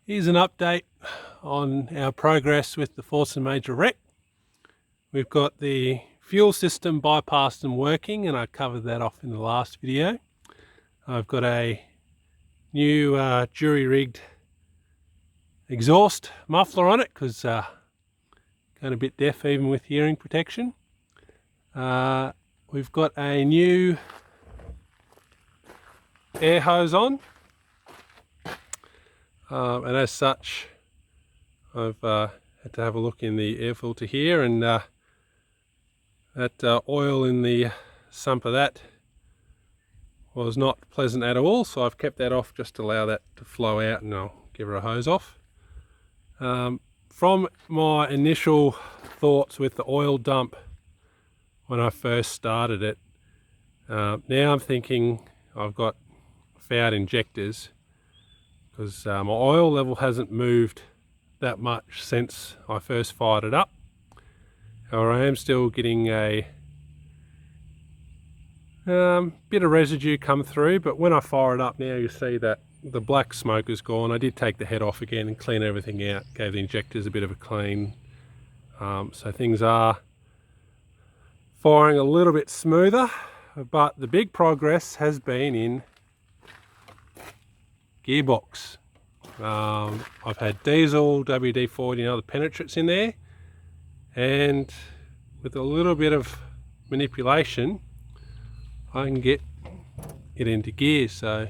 Here's an update on our progress with the Force Major Rec. We've got the fuel system bypassed and working, and I covered that off in the last video. I've got a new jury-rigged exhaust muffler on it because going a bit deaf even with hearing protection. We've got a new air hose on, and as such I've had to have a look in the air filter here, and that oil in the sump of that was not pleasant at all, so I've kept that off just to allow that to flow out, and I'll give her a hose off. From my initial thoughts with the oil dump when I first started it, now I'm thinking I've got fouled injectors because my oil level hasn't moved that much since I first fired it up. However, I am still getting a bit of residue come through, but when I fire it up now, you see that the black smoke is gone. I did take the head off again and clean everything out, gave the injectors a bit of a clean, so things are firing a little bit smoother. But the big progress has been in gearbox. I've had diesel, WD-40 and other penetrates in there, and with a little bit of manipulation I can get it into gear. So,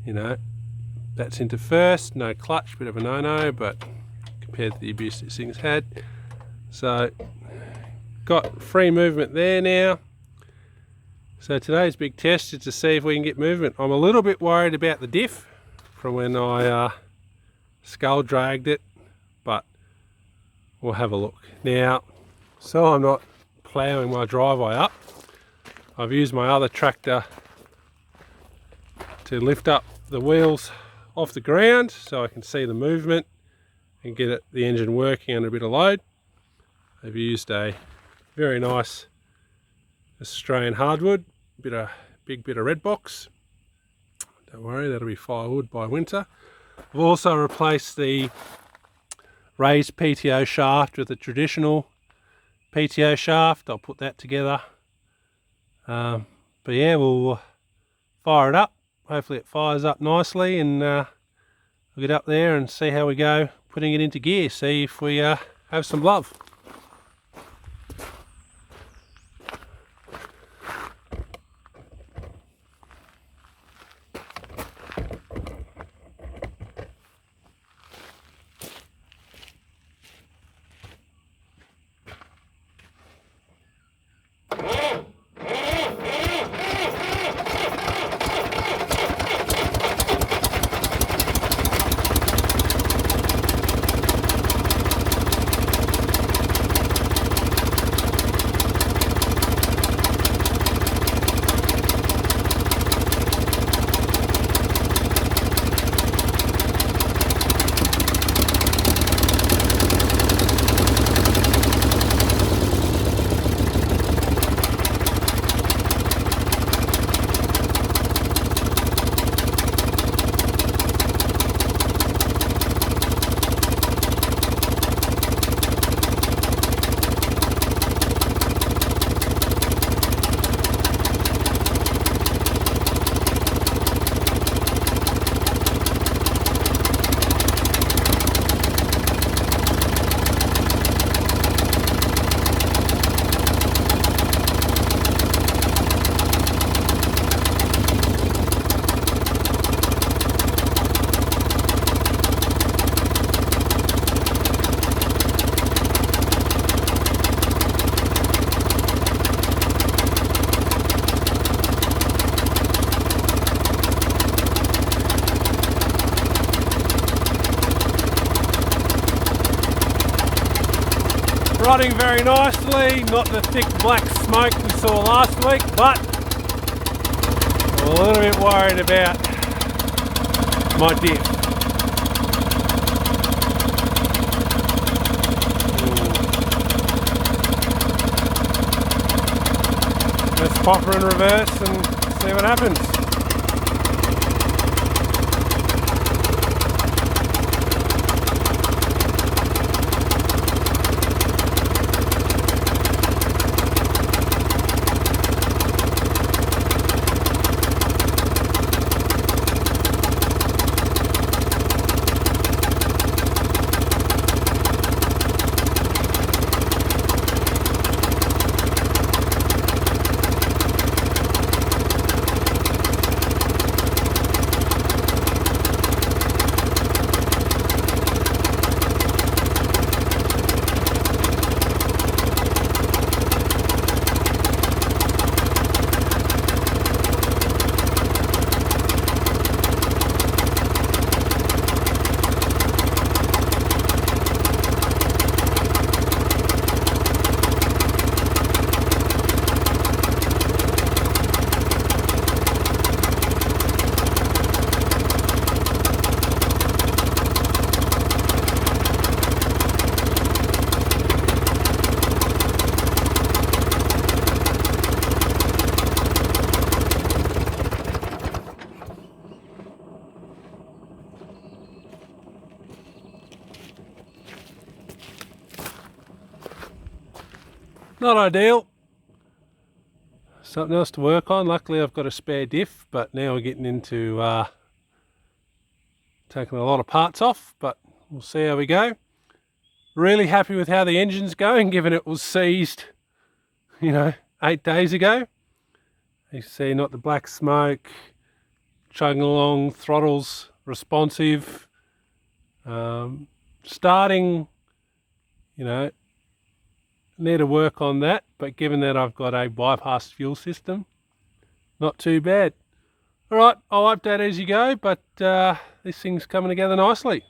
you know, that's into first, no clutch, bit of a no-no, but compared to the abuse this thing's had. So got free movement there now. So today's big test is to see if we can get movement. I'm a little bit worried about the diff from when I skull dragged it, but we'll have a look. Now, so I'm not ploughing my driveway up, I've used my other tractor to lift up the wheels off the ground so I can see the movement and get the engine working under a bit of load. I've used a very nice Australian hardwood, big bit of red box. Don't worry, that'll be firewood by winter. I've also replaced the raised PTO shaft with a traditional PTO shaft. I'll put that together. But yeah, we'll fire it up. Hopefully it fires up nicely, and we'll get up there and see how we go putting it into gear, see if we have some love. Running very nicely, not the thick black smoke we saw last week, but I'm a little bit worried about my diff. Let's pop her in reverse and see what happens. Not ideal. Something else to work on. Luckily I've got a spare diff, but now we're getting into taking a lot of parts off, but we'll see how we go. Really happy with how the engine's going, given it was seized, 8 days ago. You see, not the black smoke, chugging along, throttles responsive. Starting, need to work on that, but given that I've got a bypass fuel system, not too bad. All right, I'll update as you go, but this thing's coming together nicely.